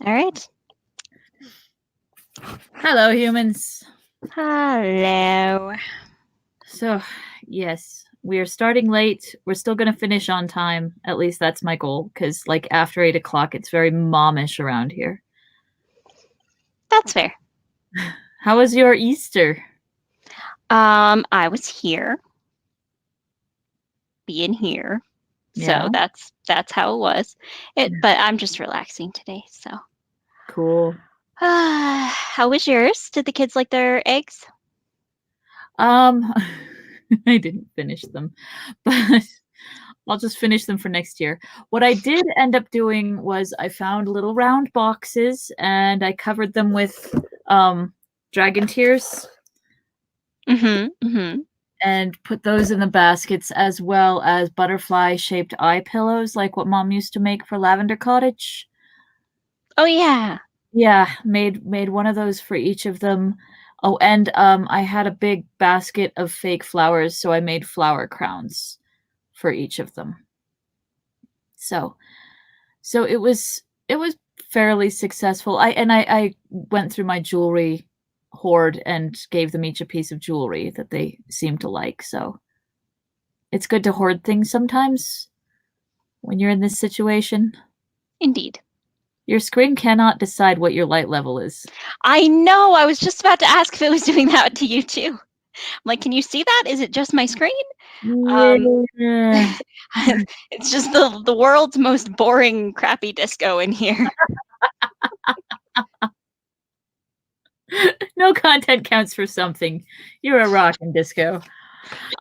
All right. Hello, humans. Hello. So, yes, we are starting late. We're still going to finish on time. At least that's my goal, because, like, after 8 o'clock, it's very momish around here. That's fair. How was your Easter? I was here, being here, Yeah, so that's how it was. But I'm just relaxing today. So, cool. how was yours? Did the kids like their eggs? Um, I didn't finish them, but I'll just finish them for next year. What I did end up doing was I found little round boxes and I covered them with dragon tears Mm-hmm. and put those in the baskets as well as butterfly shaped eye pillows like what mom used to make for Lavender Cottage. Oh yeah. Yeah, made one of those for each of them. Oh, and I had a big basket of fake flowers, so I made flower crowns for each of them. So so it was fairly successful. I went through my jewelry hoard and gave them each a piece of jewelry that they seemed to like. So it's good to hoard things sometimes when you're in this situation. Indeed. Your screen cannot decide what your light level is. I know. I was just about to ask if it was doing that to you too. I'm like, can you see that? Is it just my screen? Um, Yeah. it's just the world's most boring, crappy disco in here. No content counts for something. You're a rock and disco.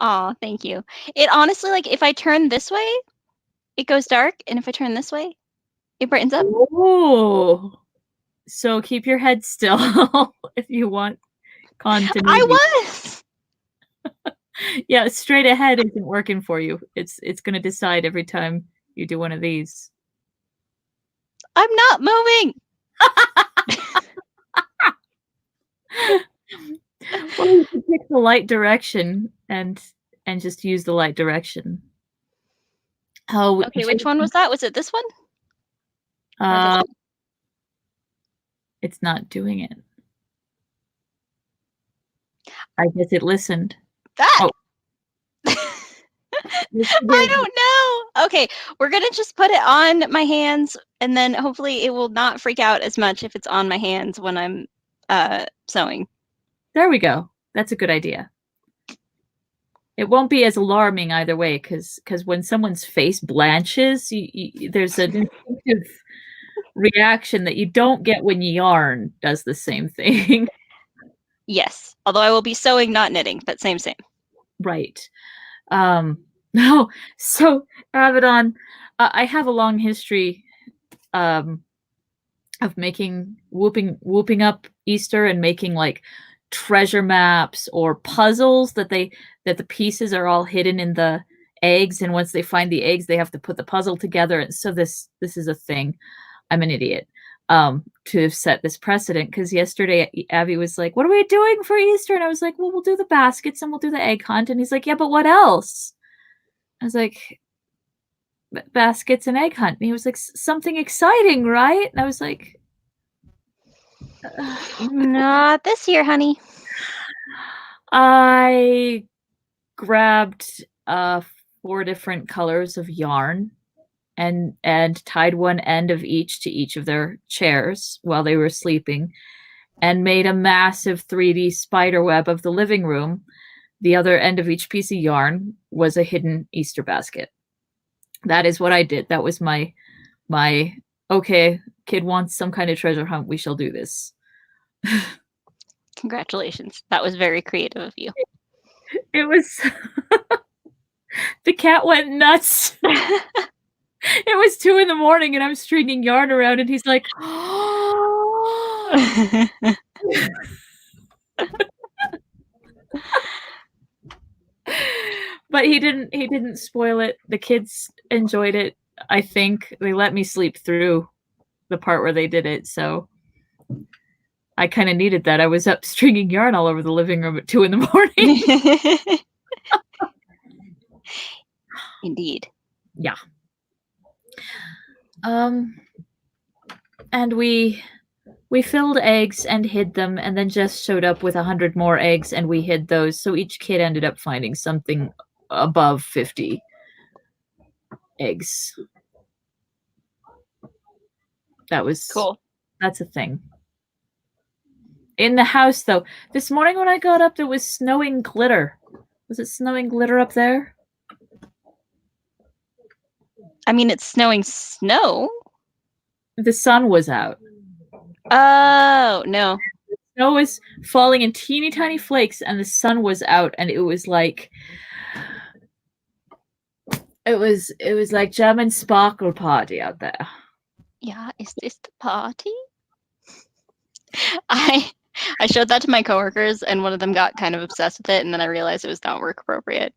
Aw, thank you. It honestly, like, if I turn this way, it goes dark, and if I turn this way, it brightens up. Ooh. So keep your head still if you want I continuity. was! Yeah, straight ahead isn't working for you. It's gonna decide every time you do one of these. I'm not moving! Well, you could pick the light direction and just use the light direction. Oh, Okay, which one was that? Was it this one? Or this one? it's not doing it. I guess it listened. That! Oh, yes, it I did. don't know! Okay, we're gonna just put it on my hands, and then hopefully it will not freak out as much if it's on my hands when I'm, sewing. There we go. That's a good idea. It won't be as alarming either way, because when someone's face blanches, there's an instinctive reaction that you don't get when yarn does the same thing. Yes, although I will be sewing, not knitting, but same. Right. No, so Abaddon, I have a long history um, of making whooping up Easter and making like treasure maps or puzzles that the pieces are all hidden in the eggs, and once they find the eggs, they have to put the puzzle together. And so this is a thing. I'm an idiot to set this precedent, because yesterday Abby was like, "What are we doing for Easter?" And I was like, "Well, we'll do the baskets and we'll do the egg hunt." And he's like, "Yeah, but what else?" I was like, "Baskets and egg hunt." And he was like, "Something exciting, right?" And I was like, Not this year, honey. I grabbed 4 different colors of yarn and tied one end of each to each of their chairs while they were sleeping, and made a massive 3D spider web of the living room. The other end of each piece of yarn was a hidden Easter basket. That is what I did. That was my okay, kid wants some kind of treasure hunt, we shall do this. Congratulations. That was very creative of you. It was the cat went nuts. It was 2 in the morning and I'm stringing yarn around and he's like, but he didn't spoil it. The kids enjoyed it. I think they let me sleep through the part where they did it, so I kind of needed that. I was up stringing yarn all over the living room at 2 in the morning. Indeed. Yeah. Um and we filled eggs and hid them, and then Jess showed up with 100 more eggs, and we hid those. So each kid ended up finding something above 50 eggs. Cool. That's a thing. In the house, though, this morning when I got up, there was snowing glitter. Was it snowing glitter up there? I mean, it's snowing snow. The sun was out. Oh, no. Snow was falling in teeny tiny flakes, and the sun was out, and it was like German sparkle party out there. Yeah, is this the party? I showed that to my coworkers, and one of them got kind of obsessed with it, and then I realized it was not work appropriate.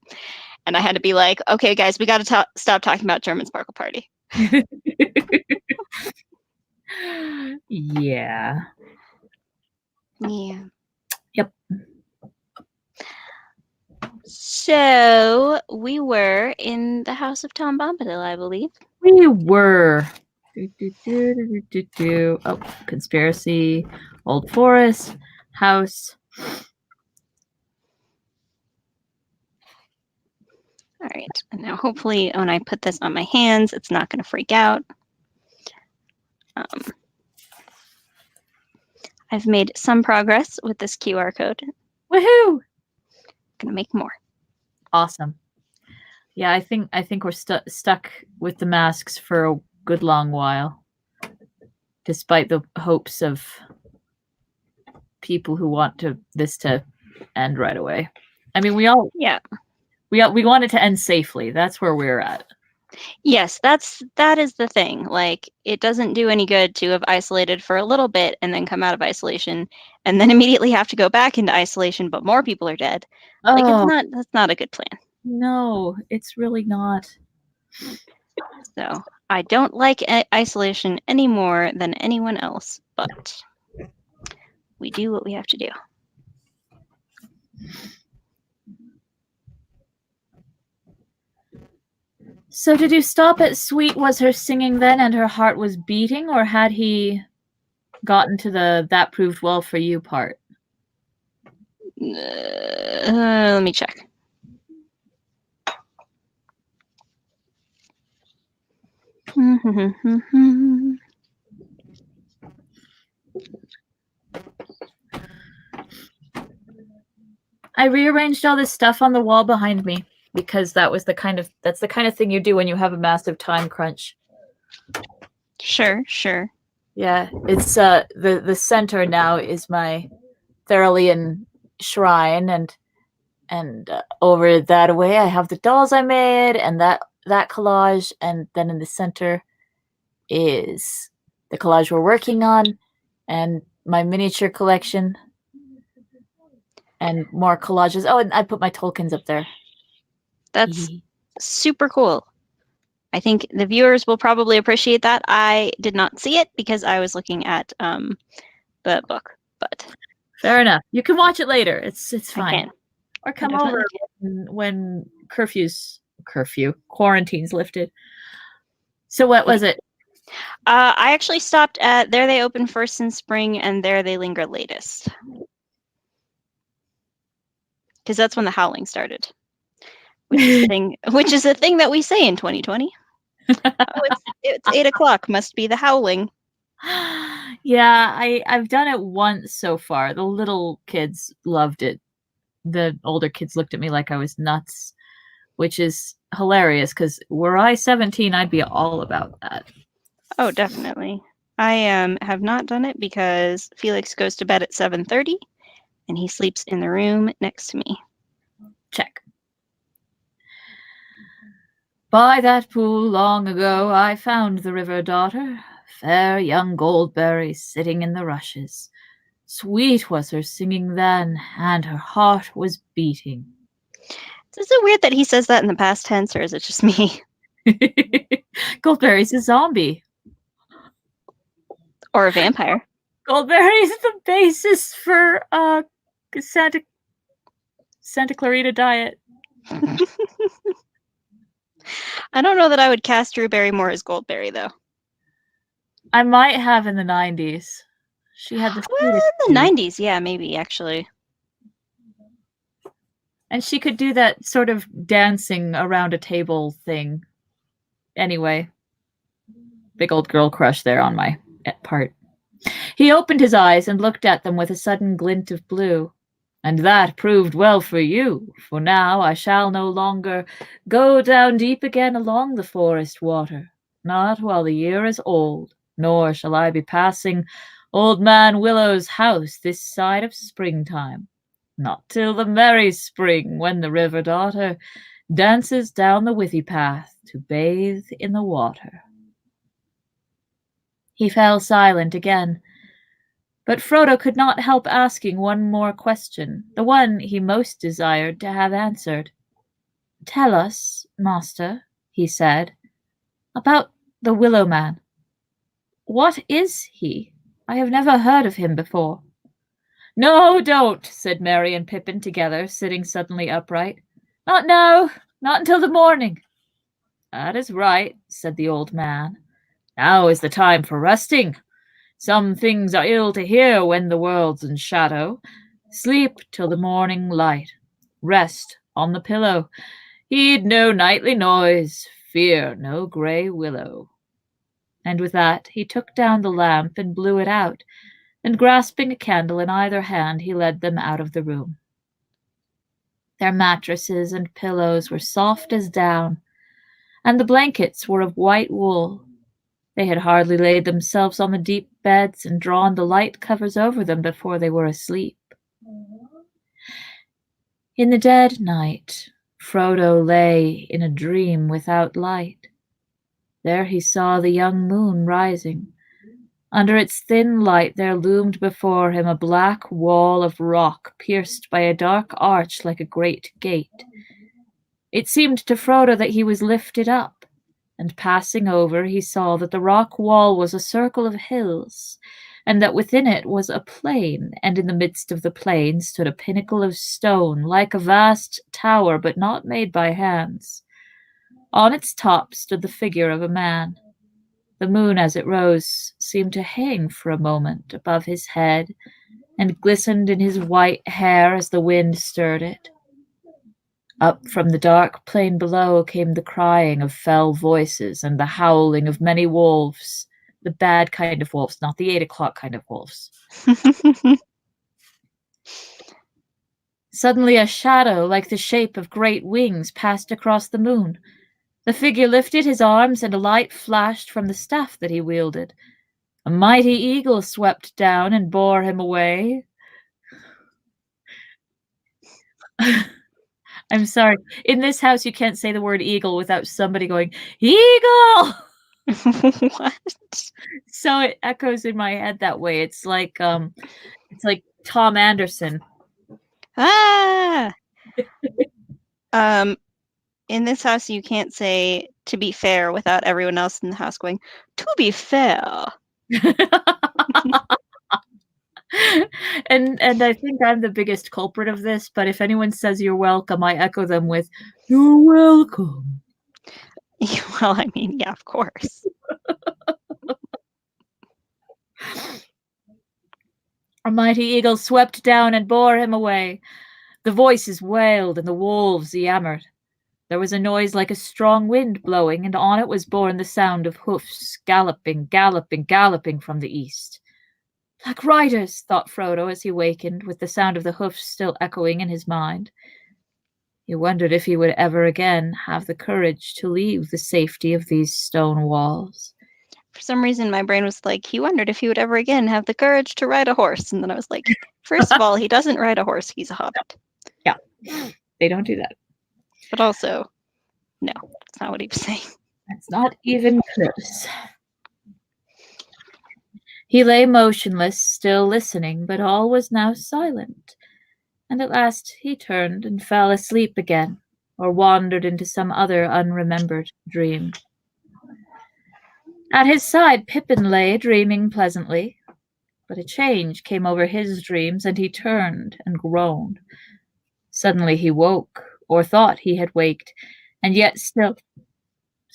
And I had to be like, okay, guys, we got to stop talking about German sparkle party. Yeah. Yeah. Yep. So we were in the house of Tom Bombadil, I believe. We were. Oh, conspiracy, old forest, house. All right, and now hopefully when I put this on my hands, it's not going to freak out. I've made some progress with this QR code. Woohoo! Gonna make more. Awesome. Yeah, I think we're stuck with the masks for a good long while, despite the hopes of people who want this to end right away. I mean, we want it to end safely. That's where we're at. Yes, that is the thing. Like, it doesn't do any good to have isolated for a little bit and then come out of isolation and then immediately have to go back into isolation, but more people are dead. Like, that's not a good plan. No, it's really not. So I don't like isolation any more than anyone else, but we do what we have to do. So did you stop at sweet was her singing then and her heart was beating, or had he gotten to the that proved well for you part? Let me check. I rearranged all this stuff on the wall behind me because that's the kind of thing you do when you have a massive time crunch. Sure. Yeah, it's the center now is my Therian shrine, and over that way I have the dolls I made and that collage, and then in the center is the collage we're working on and my miniature collection and more collages. Oh, and I put my Tolkien's up there. That's super cool. I think the viewers will probably appreciate that. I did not see it because I was looking at the book, but fair enough. You can watch it later. It's fine. Or come over when quarantine's lifted. So what was it? I actually stopped at There They Open First in Spring and There They Linger Latest. Because that's when the howling started. Which is a thing that we say in 2020. It's 8 o'clock. Must be the howling. Yeah, I've done it once so far. The little kids loved it. The older kids looked at me like I was nuts, which is hilarious because were I 17, I'd be all about that. Oh, definitely. I have not done it because Felix goes to bed at 7:30 and he sleeps in the room next to me. Check. By that pool long ago I found the river daughter, fair young Goldberry sitting in the rushes. Sweet was her singing then, and her heart was beating. Is it weird that he says that in the past tense, or is it just me? Goldberry's a zombie. Or a vampire. Goldberry's the basis for Santa Clarita Diet. I don't know that I would cast Drew Barrymore as Goldberry, though. I might have in the 90s. She had the Well, sweetest in the voice. 90s, yeah, maybe actually. And she could do that sort of dancing around a table thing. Anyway, big old girl crush there on my part. He opened his eyes and looked at them with a sudden glint of blue. And that proved well for you, for now I shall no longer go down deep again along the forest water, not while the year is old, nor shall I be passing Old Man Willow's house this side of springtime, not till the merry spring, when the river daughter dances down the withy path to bathe in the water. He fell silent again. But Frodo could not help asking one more question, the one he most desired to have answered. "Tell us, master," he said, "about the Willow Man. What is he? I have never heard of him before." "No, don't," said Merry and Pippin together, sitting suddenly upright. "Not now, not until the morning." "That is right," said the old man. "Now is the time for resting. Some things are ill to hear when the world's in shadow. Sleep till the morning light. Rest on the pillow. Heed no nightly noise. Fear no grey willow." And with that he took down the lamp and blew it out, and grasping a candle in either hand, he led them out of the room. Their mattresses and pillows were soft as down, and the blankets were of white wool. They had hardly laid themselves on the deep beds and drawn the light covers over them before they were asleep. In the dead night, Frodo lay in a dream without light. There he saw the young moon rising. Under its thin light there loomed before him a black wall of rock pierced by a dark arch like a great gate. It seemed to Frodo that he was lifted up, and passing over he saw that the rock wall was a circle of hills, and that within it was a plain, and in the midst of the plain stood a pinnacle of stone, like a vast tower, but not made by hands. On its top stood the figure of a man. The moon, as it rose, seemed to hang for a moment above his head, and glistened in his white hair as the wind stirred it. Up from the dark plain below came the crying of fell voices and the howling of many wolves, the bad kind of wolves, not the 8 o'clock kind of wolves. Suddenly a shadow like the shape of great wings passed across the moon. The figure lifted his arms and a light flashed from the staff that he wielded. A mighty eagle swept down and bore him away. I'm sorry. In this house, you can't say the word eagle without somebody going, "Eagle!" What? So it echoes in my head that way. It's like Tom Anderson. Ah! In this house, you can't say "to be fair" without everyone else in the house going, "to be fair." and I think I'm the biggest culprit of this, but if anyone says you're welcome, I echo them with, "You're welcome." Well, I mean, yeah, of course. A mighty eagle swept down and bore him away. The voices wailed and the wolves yammered. There was a noise like a strong wind blowing, and on it was borne the sound of hoofs galloping, galloping, galloping from the east. Black riders, thought Frodo as he wakened, with the sound of the hoofs still echoing in his mind. He wondered if he would ever again have the courage to leave the safety of these stone walls. For some reason, my brain was like, he wondered if he would ever again have the courage to ride a horse. And then I was like, first of all, he doesn't ride a horse. He's a hobbit. Yeah, they don't do that. But also, no, that's not what he was saying. That's not even close. He lay motionless, still listening, but all was now silent, and at last he turned and fell asleep again, or wandered into some other unremembered dream. At his side Pippin lay, dreaming pleasantly, but a change came over his dreams, and he turned and groaned. Suddenly he woke, or thought he had waked, and yet still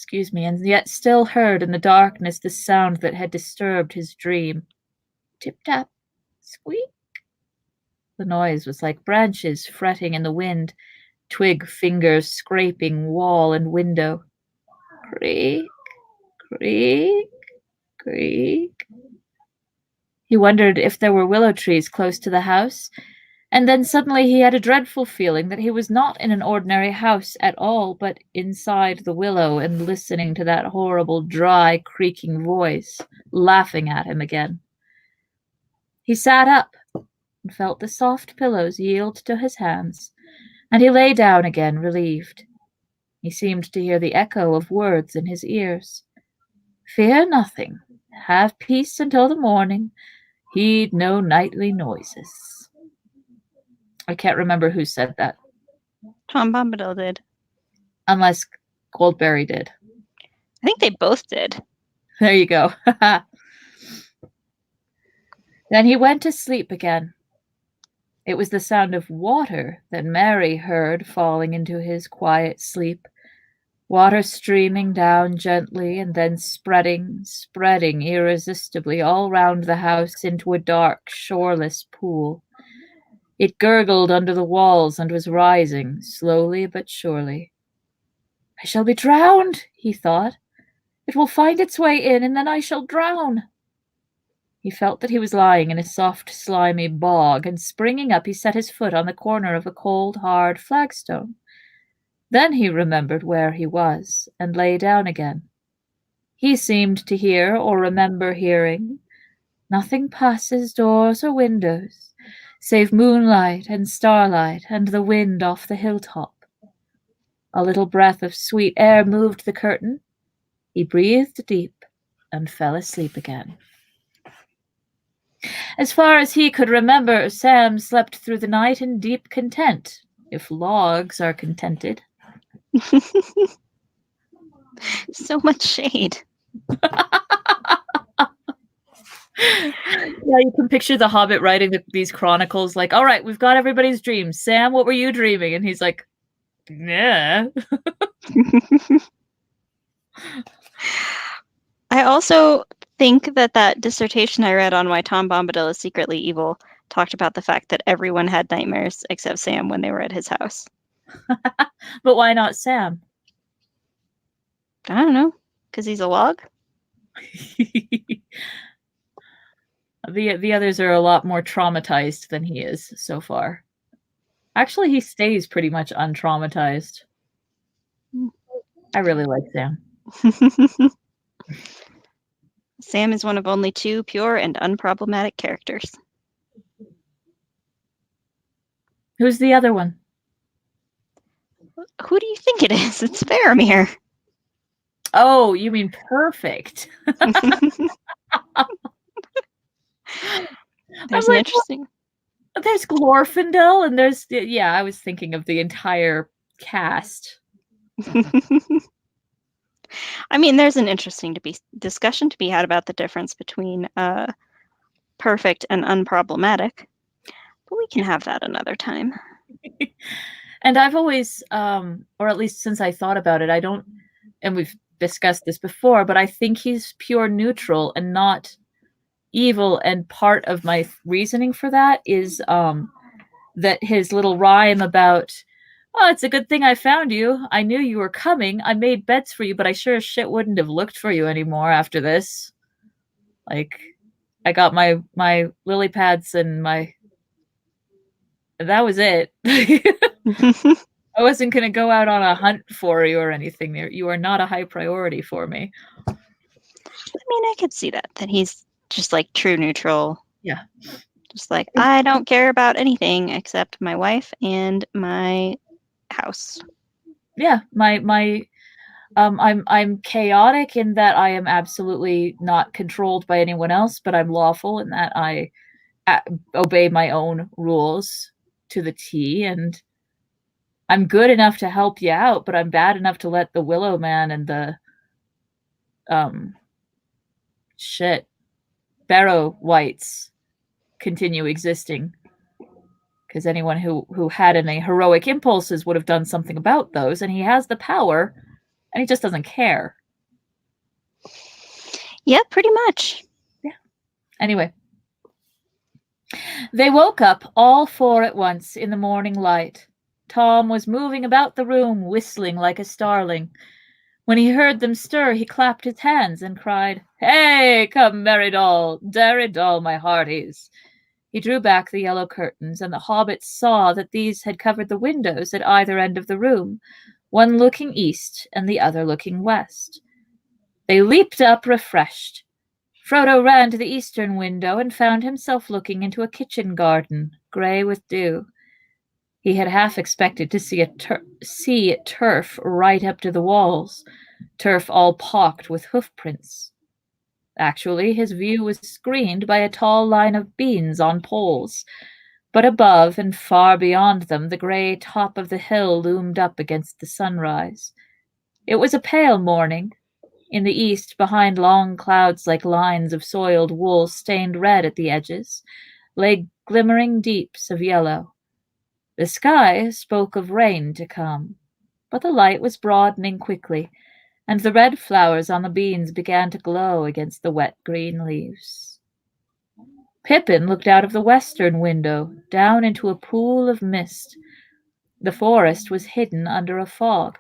excuse me, and yet still heard in the darkness the sound that had disturbed his dream. Tip-tap, squeak. The noise was like branches fretting in the wind, twig fingers scraping wall and window. Creak, creak, creak. He wondered if there were willow trees close to the house, and then suddenly he had a dreadful feeling that he was not in an ordinary house at all, but inside the willow and listening to that horrible, dry, creaking voice, laughing at him again. He sat up and felt the soft pillows yield to his hands, and he lay down again, relieved. He seemed to hear the echo of words in his ears. Fear nothing. Have peace until the morning. Heed no nightly noises. I can't remember who said that. Tom Bombadil did. Unless Goldberry did. I think they both did. There you go. Then he went to sleep again. It was the sound of water that Mary heard falling into his quiet sleep. Water streaming down gently and then spreading irresistibly all round the house into a dark, shoreless pool. It gurgled under the walls and was rising, slowly but surely. I shall be drowned, he thought. It will find its way in, and then I shall drown. He felt that he was lying in a soft, slimy bog, and springing up, he set his foot on the corner of a cold, hard flagstone. Then he remembered where he was, and lay down again. He seemed to hear, or remember hearing, nothing passes doors or windows, save moonlight and starlight and the wind off the hilltop. A little breath of sweet air moved the curtain. He breathed deep and fell asleep again. As far as he could remember, Sam slept through the night in deep content, if logs are contented. So much shade. Yeah, you can picture the Hobbit writing these chronicles like, all right, we've got everybody's dreams. Sam, what were you dreaming? And he's like, yeah. I also think that dissertation I read on why Tom Bombadil is secretly evil talked about the fact that everyone had nightmares except Sam when they were at his house. But why not Sam? I don't know, because he's a log? The others are a lot more traumatized than he is so far. Actually, he stays pretty much untraumatized. I really like Sam. Sam is one of only 2 pure and unproblematic characters. Who's the other one? Who do you think it is? It's Faramir. Oh, you mean perfect. There's an interesting... There's Glorfindel, and there's... Yeah, I was thinking of the entire cast. I mean, there's an interesting discussion to be had about the difference between perfect and unproblematic. But we can have that another time. And I've always, or at least since I thought about it, I don't... And we've discussed this before, but I think he's pure neutral and not evil, and part of my reasoning for that is that his little rhyme about, oh, it's a good thing I found you. I knew you were coming. I made beds for you, but I sure as shit wouldn't have looked for you anymore after this. Like, I got my lily pads and that was it. I wasn't going to go out on a hunt for you or anything. You are not a high priority for me. I mean, I could see that he's just like true neutral. Yeah. Just like, I don't care about anything except my wife and my house. Yeah, I'm chaotic in that I am absolutely not controlled by anyone else, but I'm lawful in that I obey my own rules to the T, and I'm good enough to help you out, but I'm bad enough to let the Willow Man and the Barrow Wights continue existing, because anyone who had any heroic impulses would have done something about those, and he has the power And he just doesn't care. Yeah, pretty much. Yeah. Anyway. They woke up all four at once in the morning light. Tom was moving about the room, whistling like a starling. When he heard them stir, he clapped his hands and cried, "Hey, come, merry doll, dairy doll, my hearties." He drew back the yellow curtains, and the hobbits saw that these had covered the windows at either end of the room, one looking east and the other looking west. They leaped up refreshed. Frodo ran to the eastern window and found himself looking into a kitchen garden, grey with dew. He had half expected to see turf right up to the walls, turf all pocked with hoof prints. Actually, his view was screened by a tall line of beans on poles, but above and far beyond them the grey top of the hill loomed up against the sunrise. It was a pale morning. In the east, behind long clouds like lines of soiled wool stained red at the edges, lay glimmering deeps of yellow. The sky spoke of rain to come, but the light was broadening quickly, and the red flowers on the beans began to glow against the wet green leaves. Pippin looked out of the western window, down into a pool of mist. The forest was hidden under a fog.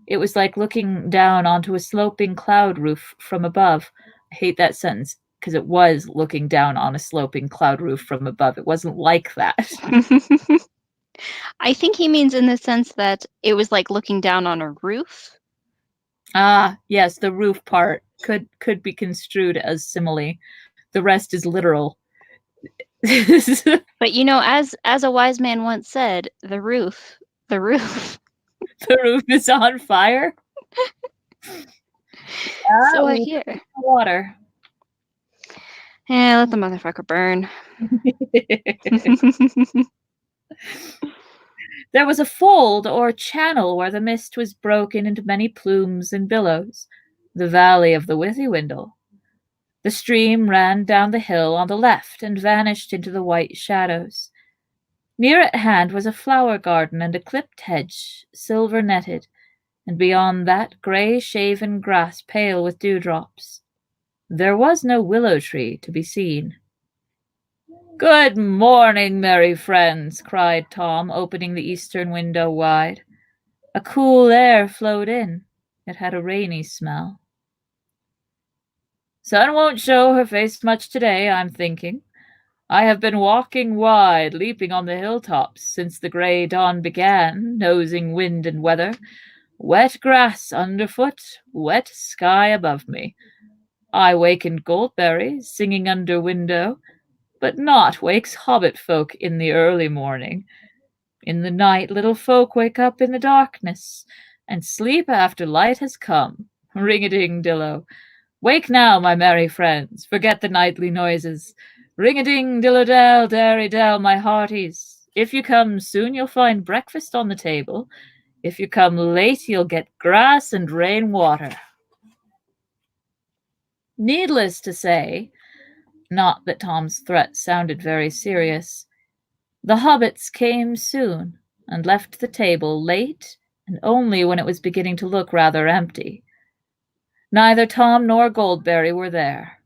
It was like looking down onto a sloping cloud roof from above. I hate that sentence because it was looking down on a sloping cloud roof from above. It wasn't like that. I think he means in the sense that it was like looking down on a roof. Ah, yes, the roof part could be construed as simile. The rest is literal. But you know, as a wise man once said, the roof. The roof is on fire. So I hear. Water. Yeah, let the motherfucker burn. There was a fold or channel where the mist was broken into many plumes and billows, the valley of the Withywindle. The stream ran down the hill on the left and vanished into the white shadows. Near at hand was a flower garden and a clipped hedge, silver netted, and beyond that grey shaven grass pale with dewdrops. There was no willow tree to be seen. "Good morning, merry friends," cried Tom, opening the eastern window wide. A cool air flowed in. It had a rainy smell. "Sun won't show her face much today, I'm thinking. I have been walking wide, leaping on the hilltops, since the grey dawn began, nosing wind and weather. Wet grass underfoot, wet sky above me. I wakened Goldberry, singing under window, but naught wakes hobbit folk in the early morning. In the night little folk wake up in the darkness, and sleep after light has come. Ring-a-ding-dillo. Wake now, my merry friends, forget the nightly noises. Ring-a-ding-dillo-dell, dairy-dell, my hearties. If you come soon, you'll find breakfast on the table. If you come late, you'll get grass and rain water." Needless to say, not that Tom's threat sounded very serious, the hobbits came soon and left the table late and only when it was beginning to look rather empty. Neither Tom nor Goldberry were there.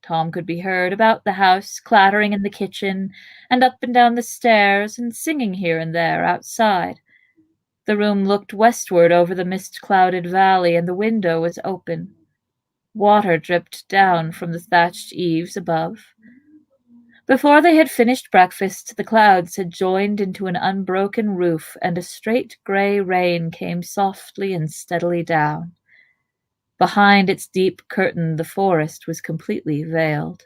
Tom could be heard about the house, clattering in the kitchen, and up and down the stairs, and singing here and there outside. The room looked westward over the mist-clouded valley, and the window was open. Water dripped down from the thatched eaves above. Before they had finished breakfast, the clouds had joined into an unbroken roof, and a straight grey rain came softly and steadily down. Behind its deep curtain, the forest was completely veiled.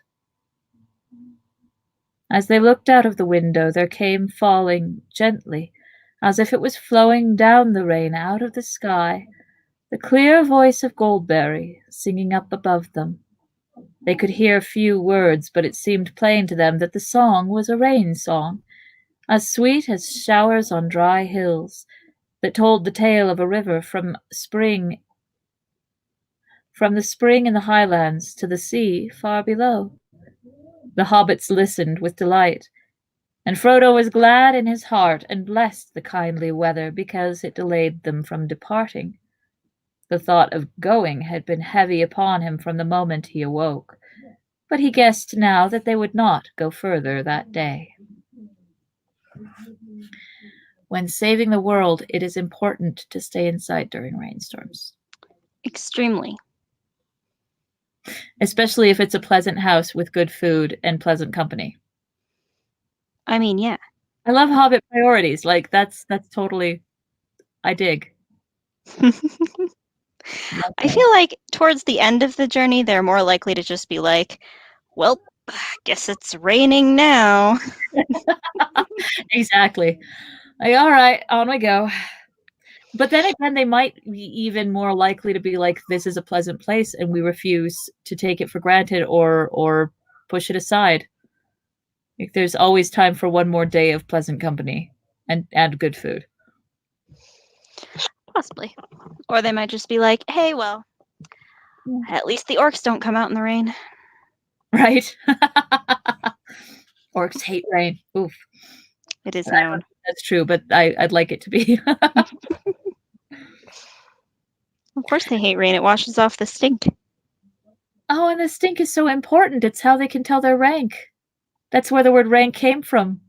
As they looked out of the window, there came falling gently, as if it was flowing down the rain out of the sky, the clear voice of Goldberry singing up above them. They could hear few words, but it seemed plain to them that the song was a rain song, as sweet as showers on dry hills, that told the tale of a river from the spring in the highlands to the sea far below. The hobbits listened with delight, and Frodo was glad in his heart and blessed the kindly weather because it delayed them from departing. The thought of going had been heavy upon him from the moment he awoke, but he guessed now that they would not go further that day. When saving the world, it is important to stay inside during rainstorms. Extremely. Especially if it's a pleasant house with good food and pleasant company. I mean, yeah. I love Hobbit priorities. Like, that's totally, I dig. I feel like towards the end of the journey, they're more likely to just be like, well, guess it's raining now. Exactly. Like, all right, on we go. But then again, they might be even more likely to be like, this is a pleasant place and we refuse to take it for granted or push it aside. Like, there's always time for one more day of pleasant company and good food. Possibly. Or they might just be like, hey, well, at least the orcs don't come out in the rain. Right? Orcs hate rain. Oof. It is known. That's true, but I'd like it to be. Of course they hate rain. It washes off the stink. Oh, and the stink is so important. It's how they can tell their rank. That's where the word rank came from.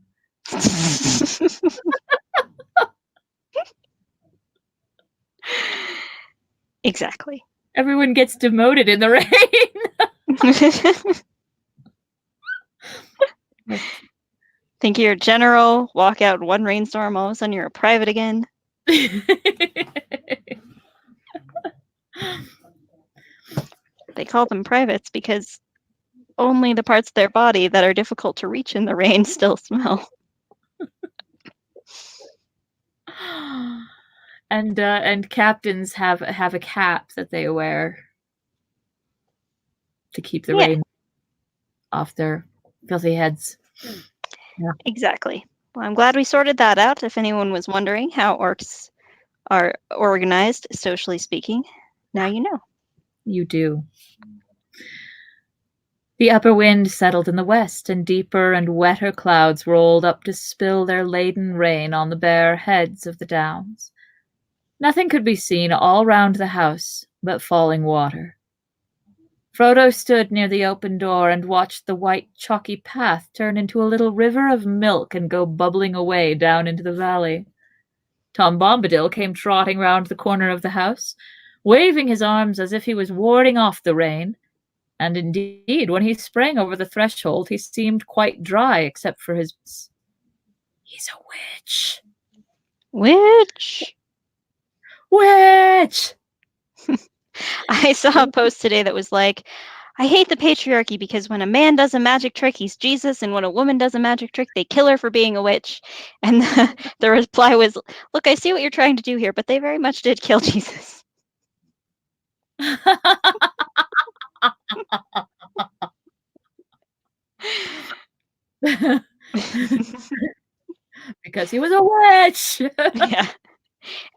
Exactly. Everyone gets demoted in the rain. Think you're a general, walk out in one rainstorm, all of a sudden you're a private again. They call them privates because only the parts of their body that are difficult to reach in the rain still smell. And captains have a cap that they wear to keep the rain off their filthy heads. Yeah. Exactly. Well, I'm glad we sorted that out. If anyone was wondering how orcs are organized, socially speaking, now you know. You do. The upper wind settled in the west, and deeper and wetter clouds rolled up to spill their laden rain on the bare heads of the downs. Nothing could be seen all round the house but falling water. Frodo stood near the open door and watched the white chalky path turn into a little river of milk and go bubbling away down into the valley. Tom Bombadil came trotting round the corner of the house, waving his arms as if he was warding off the rain, and indeed, when he sprang over the threshold, he seemed quite dry except for his... He's a witch. Witch? Witch! I saw a post today that was like, I hate the patriarchy because when a man does a magic trick, he's Jesus, and when a woman does a magic trick, they kill her for being a witch. And the reply was, look, I see what you're trying to do here, but they very much did kill Jesus. Because he was a witch. Yeah.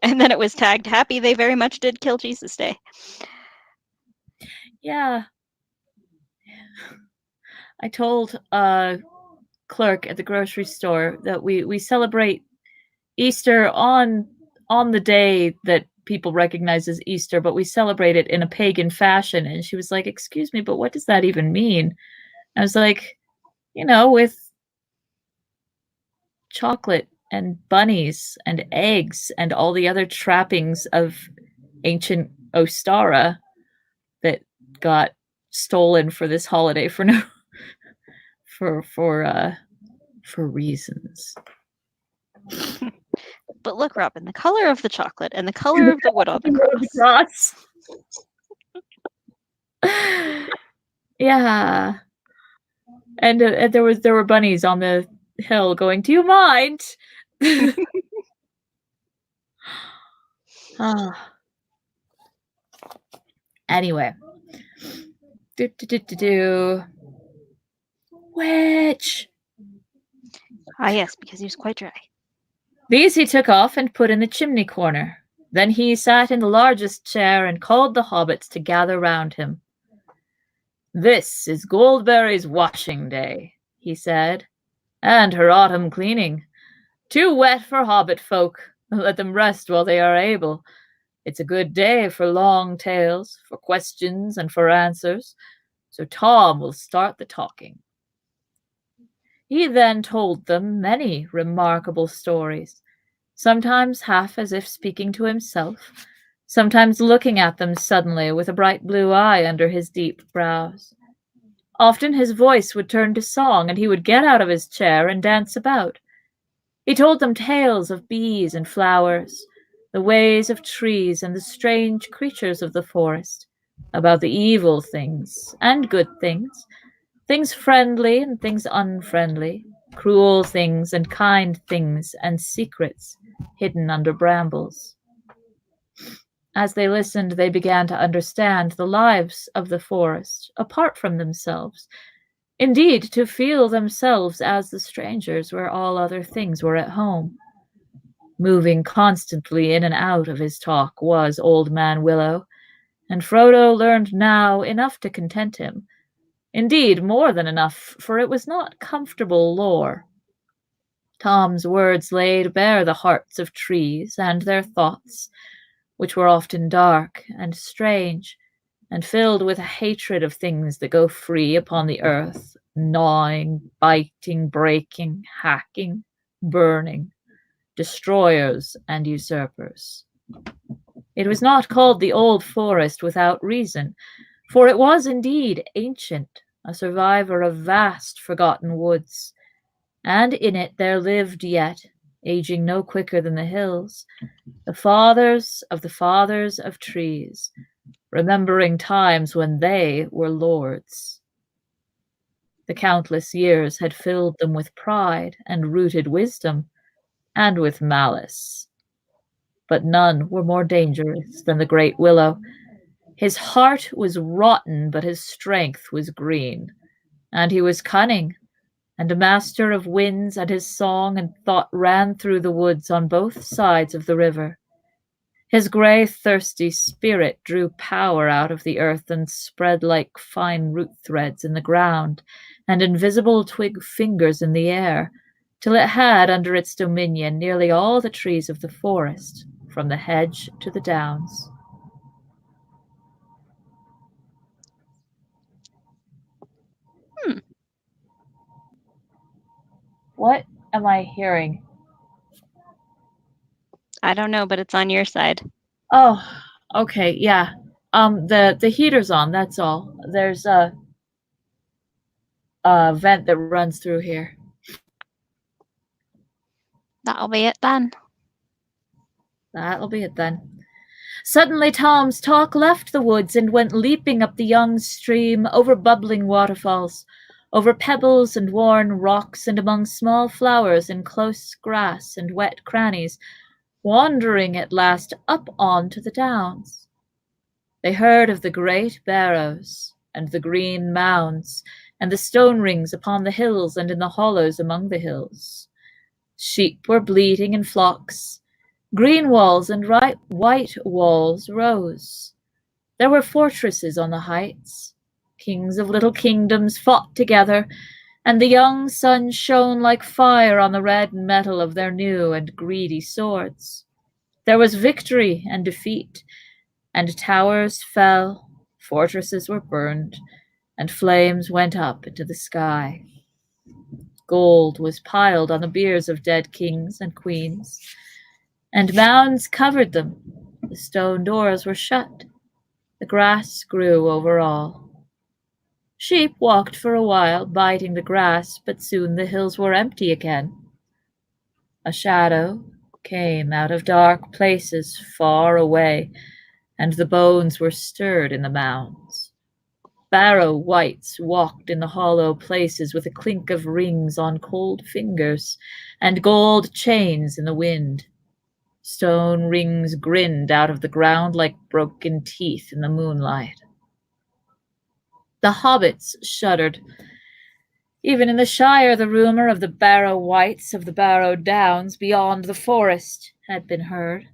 And then it was tagged, happy they very much did kill Jesus Day. Yeah. I told a clerk at the grocery store that we celebrate Easter on the day that people recognize as Easter, but we celebrate it in a pagan fashion. And she was like, excuse me, but what does that even mean? I was like, with chocolate and bunnies and eggs and all the other trappings of ancient Ostara that got stolen for this holiday for reasons. But look, Robin, the color of the chocolate and the color of the wood on the cross. Yeah. And there were bunnies on the hill going, do you mind? Anyway. Witch. Ah, yes, because he was quite dry. These he took off and put in the chimney corner. Then he sat in the largest chair and called the hobbits to gather round him. This is Goldberry's washing day, he said, and her autumn cleaning. Too wet for hobbit folk. Let them rest while they are able. It's a good day for long tales, for questions and for answers, so Tom will start the talking. He then told them many remarkable stories, sometimes half as if speaking to himself, sometimes looking at them suddenly with a bright blue eye under his deep brows. Often his voice would turn to song, and he would get out of his chair and dance about. He told them tales of bees and flowers, the ways of trees and the strange creatures of the forest, about the evil things and good things, things friendly and things unfriendly, cruel things and kind things, and secrets hidden under brambles. As they listened, they began to understand the lives of the forest apart from themselves. Indeed, to feel themselves as the strangers where all other things were at home. Moving constantly in and out of his talk was Old Man Willow, and Frodo learned now enough to content him. Indeed, more than enough, for it was not comfortable lore. Tom's words laid bare the hearts of trees and their thoughts, which were often dark and strange, and filled with a hatred of things that go free upon the earth, gnawing, biting, breaking, hacking, burning, destroyers and usurpers. It was not called the Old Forest without reason, for it was indeed ancient, a survivor of vast forgotten woods, and in it there lived yet, aging no quicker than the hills, the fathers of trees, remembering times when they were lords. The countless years had filled them with pride and rooted wisdom, and with malice. But none were more dangerous than the great willow. His heart was rotten, but his strength was green, and he was cunning, and a master of winds, and his song and thought ran through the woods on both sides of the river. His grey, thirsty spirit drew power out of the earth and spread like fine root threads in the ground and invisible twig fingers in the air, till it had under its dominion nearly all the trees of the forest, from the hedge to the downs. What am I hearing? I don't know, but it's on your side. Oh, okay, yeah. The heater's on, that's all. There's a vent that runs through here. That'll be it then. That'll be it then. Suddenly Tom's talk left the woods and went leaping up the young stream, over bubbling waterfalls, over pebbles and worn rocks, and among small flowers in close grass and wet crannies, wandering at last up on to the downs. They heard of the great barrows, and the green mounds, and the stone rings upon the hills and in the hollows among the hills. Sheep were bleating in flocks. Green walls and white walls rose. There were fortresses on the heights. Kings of little kingdoms fought together, and the young sun shone like fire on the red metal of their new and greedy swords. There was victory and defeat, and towers fell, fortresses were burned, and flames went up into the sky. Gold was piled on the biers of dead kings and queens, and mounds covered them. The stone doors were shut. The grass grew over all. Sheep walked for a while, biting the grass, but soon the hills were empty again. A shadow came out of dark places far away, and the bones were stirred in the mounds. Barrow wights walked in the hollow places with a clink of rings on cold fingers, and gold chains in the wind. Stone rings grinned out of the ground like broken teeth in the moonlight. The hobbits shuddered. Even in the Shire, the rumor of the Barrow wights of the Barrow Downs beyond the forest had been heard.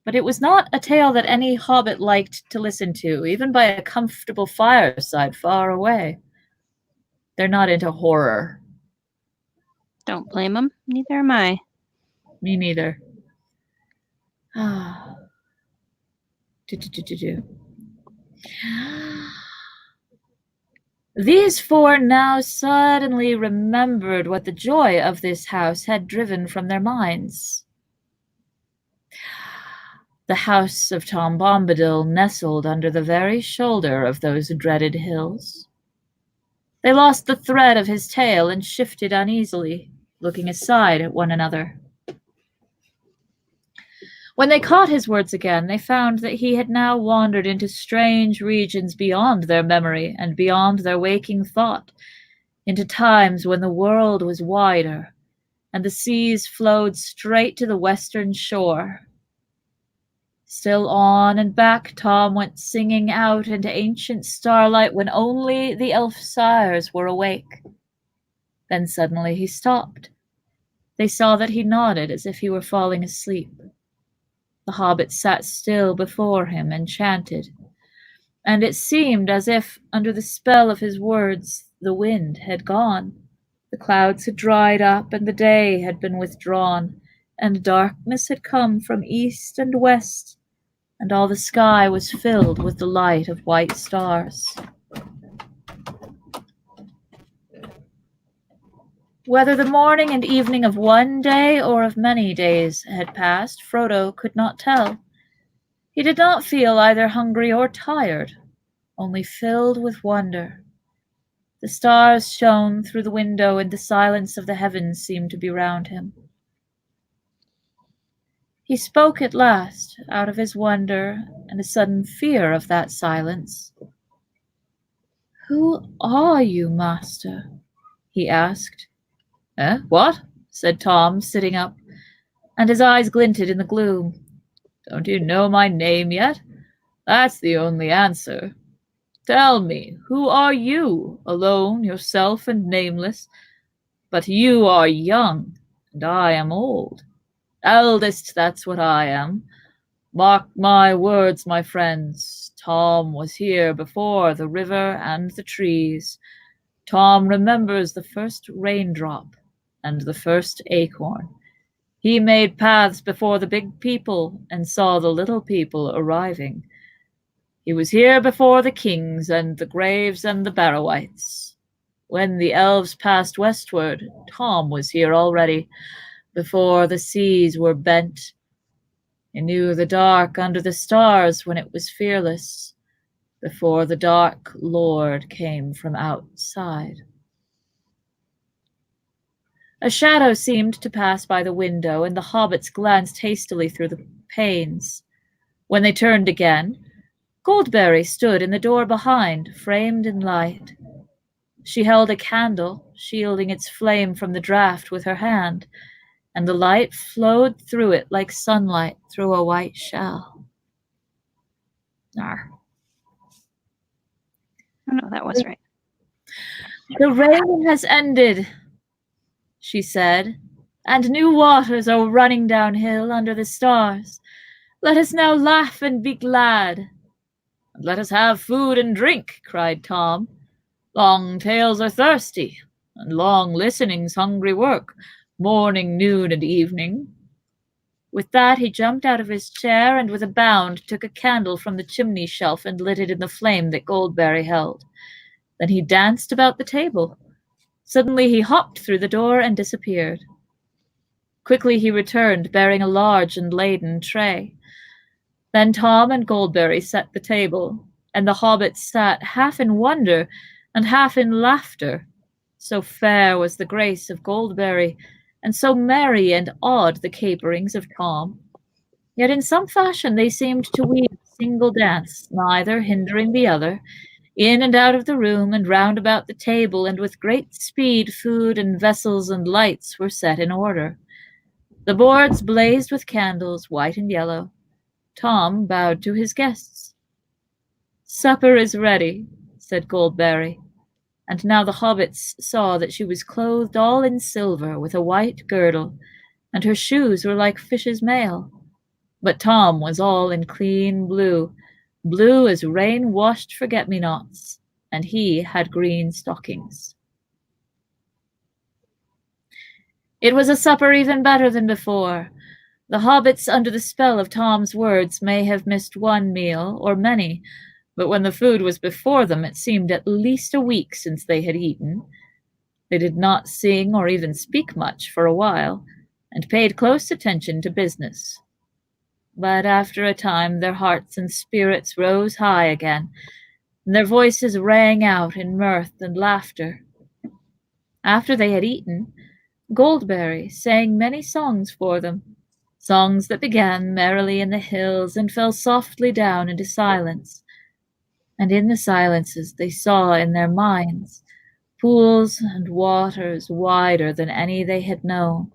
But it was not a tale that any hobbit liked to listen to, even by a comfortable fireside far away. They're not into horror. Don't blame them. Neither am I. Me neither. These four now suddenly remembered what the joy of this house had driven from their minds. The house of Tom Bombadil nestled under the very shoulder of those dreaded hills. They lost the thread of his tale and shifted uneasily, looking aside at one another. When they caught his words again, they found that he had now wandered into strange regions beyond their memory and beyond their waking thought, into times when the world was wider and the seas flowed straight to the western shore. Still on and back Tom went singing out into ancient starlight when only the elf sires were awake. Then suddenly he stopped. They saw that he nodded as if he were falling asleep. The hobbit sat still before him and chanted, and it seemed as if, under the spell of his words, the wind had gone. The clouds had dried up, and the day had been withdrawn, and darkness had come from east and west, and all the sky was filled with the light of white stars. Whether the morning and evening of one day or of many days had passed, Frodo could not tell. He did not feel either hungry or tired, only filled with wonder. The stars shone through the window, and the silence of the heavens seemed to be round him. He spoke at last, out of his wonder and a sudden fear of that silence. "Who are you, master?" he asked. What?" said Tom, sitting up, and his eyes glinted in the gloom. "Don't you know my name yet? That's the only answer. Tell me, who are you, alone, yourself and nameless? But you are young, and I am old. Eldest, that's what I am. Mark my words, my friends. Tom was here before the river and the trees. Tom remembers the first raindrop and the first acorn. He made paths before the big people and saw the little people arriving. He was here before the kings and the Graves and the Barrow-wights. When the elves passed westward, Tom was here already, before the seas were bent. He knew the dark under the stars when it was fearless, before the dark lord came from outside. A shadow seemed to pass by the window, and the hobbits glanced hastily through the panes. When they turned again, Goldberry stood in the door behind, framed in light. She held a candle, shielding its flame from the draught with her hand, and the light flowed through it like sunlight through a white shell. Arr. Oh, no, that was right. "The rain has ended," she said, "and new waters are running downhill under the stars. Let us now laugh and be glad." "And let us have food and drink," cried Tom. "Long tales are thirsty, and long listening's hungry work, morning, noon, and evening." With that he jumped out of his chair and with a bound took a candle from the chimney shelf and lit it in the flame that Goldberry held. Then he danced about the table. Suddenly he hopped through the door and disappeared. Quickly he returned, bearing a large and laden tray. Then Tom and Goldberry set the table, and the hobbits sat half in wonder and half in laughter. So fair was the grace of Goldberry, and so merry and odd the caperings of Tom. Yet in some fashion they seemed to weave a single dance, neither hindering the other, in and out of the room and round about the table, and with great speed food and vessels and lights were set in order. The boards blazed with candles, white and yellow. Tom bowed to his guests. "Supper is ready," said Goldberry, and now the hobbits saw that she was clothed all in silver with a white girdle, and her shoes were like fish's mail. But Tom was all in clean blue, blue as rain-washed forget-me-nots, and he had green stockings. It was a supper even better than before. The hobbits, under the spell of Tom's words, may have missed one meal, or many, but when the food was before them, it seemed at least a week since they had eaten. They did not sing or even speak much for a while, and paid close attention to business. But after a time their hearts and spirits rose high again, and their voices rang out in mirth and laughter. After they had eaten, Goldberry sang many songs for them, songs that began merrily in the hills and fell softly down into silence. And in the silences they saw in their minds pools and waters wider than any they had known.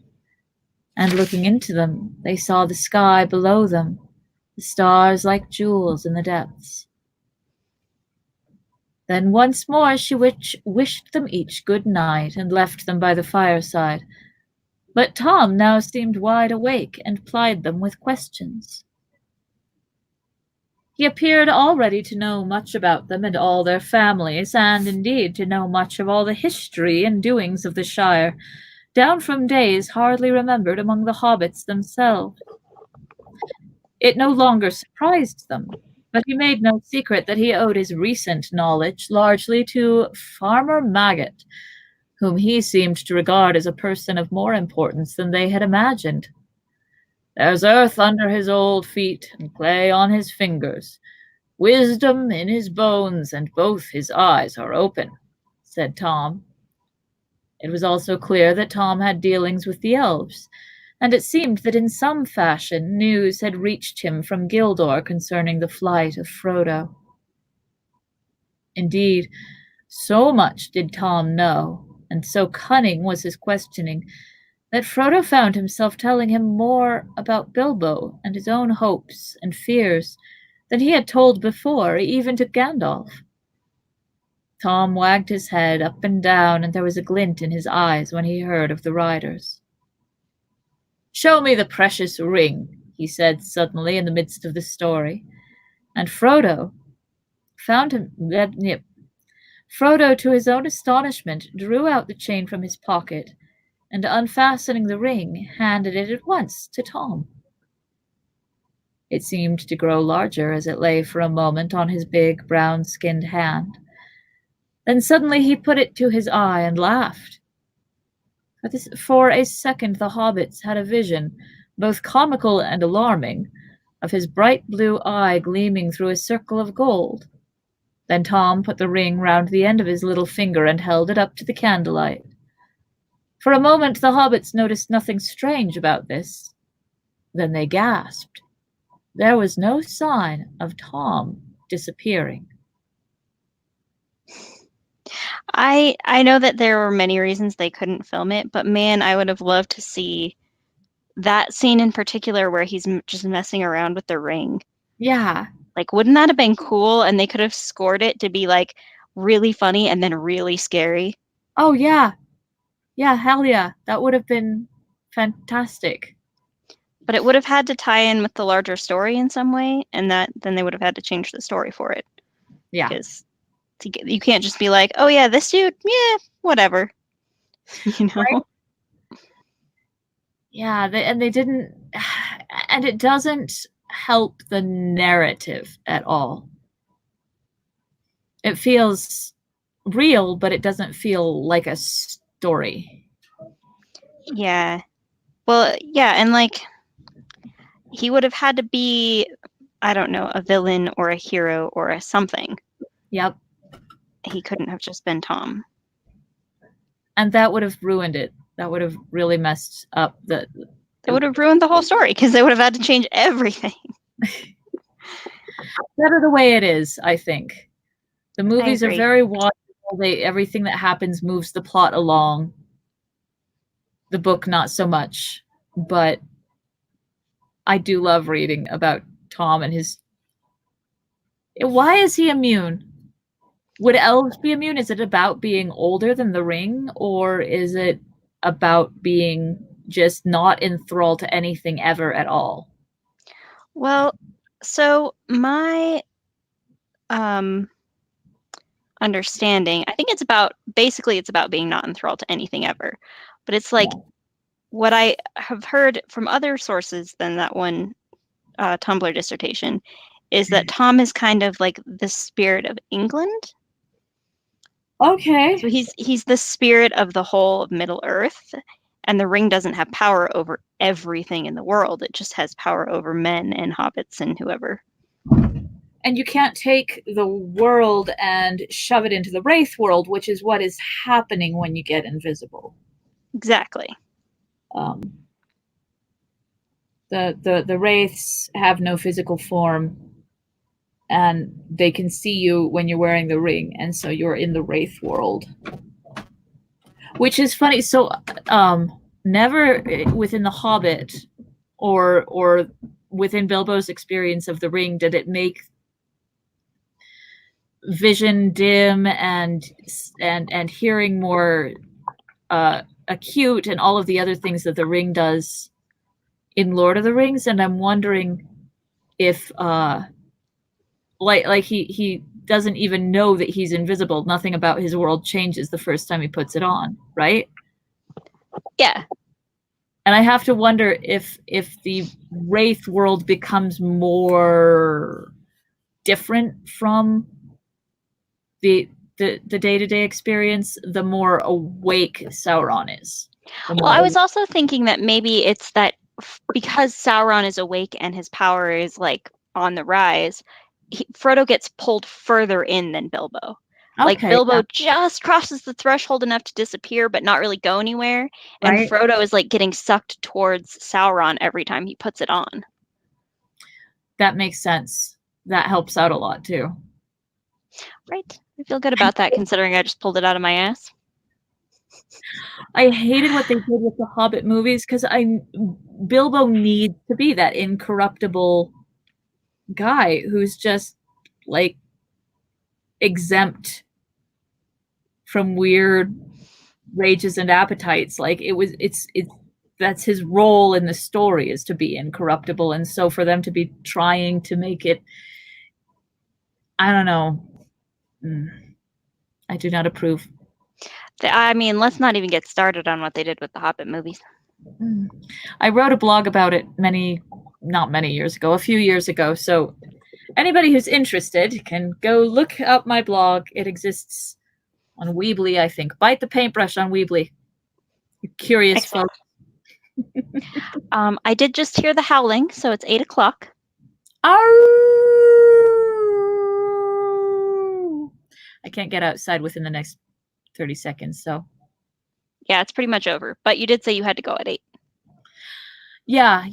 And looking into them, they saw the sky below them, the stars like jewels in the depths. Then once more she wished them each good night and left them by the fireside. But Tom now seemed wide awake and plied them with questions. He appeared already to know much about them and all their families, and indeed to know much of all the history and doings of the Shire, down from days hardly remembered among the hobbits themselves. It no longer surprised them, but he made no secret that he owed his recent knowledge largely to Farmer Maggot, whom he seemed to regard as a person of more importance than they had imagined. There's earth under his old feet and clay on his fingers, wisdom in his bones, and both his eyes are open, said Tom. It was also clear that Tom had dealings with the elves, and it seemed that in some fashion news had reached him from Gildor concerning the flight of Frodo. Indeed, so much did Tom know, and so cunning was his questioning, that Frodo found himself telling him more about Bilbo and his own hopes and fears than he had told before, even to Gandalf. Tom wagged his head up and down, and there was a glint in his eyes when he heard of the riders. "Show me the precious ring," he said suddenly in the midst of the story, and Frodo, to his own astonishment, drew out the chain from his pocket, and unfastening the ring, handed it at once to Tom. It seemed to grow larger as it lay for a moment on his big, brown-skinned hand. Then suddenly he put it to his eye and laughed. For a second the hobbits had a vision, both comical and alarming, of his bright blue eye gleaming through a circle of gold. Then Tom put the ring round the end of his little finger and held it up to the candlelight. For a moment the hobbits noticed nothing strange about this. Then they gasped. There was no sign of Tom disappearing. I know that there were many reasons they couldn't film it, but man, I would have loved to see that scene in particular where he's just messing around with the ring. Yeah. Like, wouldn't that have been cool? And they could have scored it to be like really funny and then really scary. Oh, yeah. Yeah, hell yeah. That would have been fantastic. But it would have had to tie in with the larger story in some way, and then they would have had to change the story for it. Yeah. Because you can't just be like, oh yeah, this dude, yeah, whatever. You know? Right? Yeah, they didn't, and it doesn't help the narrative at all. It feels real, but it doesn't feel like a story. Yeah. Well, yeah, and like, he would have had to be, I don't know, a villain or a hero or a something. Yep. He couldn't have just been Tom. And that would have ruined it. That would have really messed up the... It would have ruined the whole story, because they would have had to change everything. Better the way it is, I think. The movies are agree. very watchable. Everything that happens moves the plot along. The book, not so much. But I do love reading about Tom and his... Why is he immune? Would elves be immune? Is it about being older than the ring? Or is it about being just not enthralled to anything ever at all? Well, so my understanding, I think it's about, basically it's about being not enthralled to anything ever. But it's like, what I have heard from other sources than that one Tumblr dissertation is that Tom is kind of like the spirit of England. Okay. So he's the spirit of the whole of Middle Earth, and the ring doesn't have power over everything in the world. It just has power over men and hobbits and whoever. And you can't take the world and shove it into the Wraith world, which is what is happening when you get invisible. Exactly. The Wraiths have no physical form, and they can see you when you're wearing the ring, and so you're in the Wraith world. Which is funny. So, never within The Hobbit or within Bilbo's experience of the ring did it make vision dim and hearing more acute and all of the other things that the ring does in Lord of the Rings. And I'm wondering if like he doesn't even know that he's invisible. Nothing about his world changes the first time he puts it on, right? Yeah. And I have to wonder if the Wraith world becomes more different from the day-to-day experience, the more awake Sauron is. Well, I was also thinking that maybe it's that because Sauron is awake and his power is like on the rise, Frodo gets pulled further in than Bilbo. Like Bilbo just crosses the threshold enough to disappear, but not really go anywhere. And Right. Frodo is like getting sucked towards Sauron every time he puts it on. That makes sense. That helps out a lot too. Right. I feel good about that considering I just pulled it out of my ass. I hated what they did with the Hobbit movies because Bilbo needs to be that incorruptible guy who's just like exempt from weird rages and appetites. Like it's that's his role in the story, is to be incorruptible. And so for them to be trying to make it, I don't know. I do not approve. I mean, let's not even get started on what they did with the Hobbit movies. I wrote a blog about it not many years ago, a few years ago. So anybody who's interested can go look up my blog. It exists on Weebly, I think. Bite the paintbrush on Weebly. You're curious folks. I did just hear the howling, so it's 8 o'clock. I can't get outside within the next 30 seconds, so. Yeah, it's pretty much over. But you did say you had to go at 8. Yeah,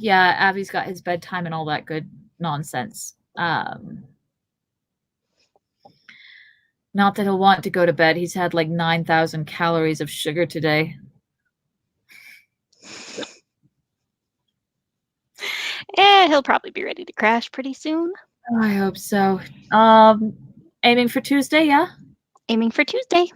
Avi's got his bedtime and all that good nonsense. Not that he'll want to go to bed. He's had like 9,000 calories of sugar today. He'll probably be ready to crash pretty soon. I hope so. Aiming for Tuesday, yeah? Aiming for Tuesday.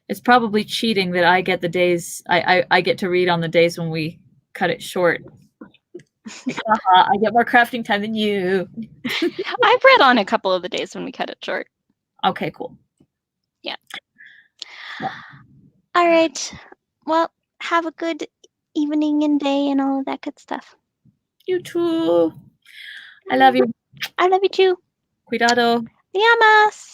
It's probably cheating that I get the days, I get to read on the days when we cut it short. I get more crafting time than you. I've read on a couple of the days when we cut it short. Okay, cool. Yeah. All right. Well, have a good evening and day and all of that good stuff. You too. I love you. I love you too. Cuidado. Te amas.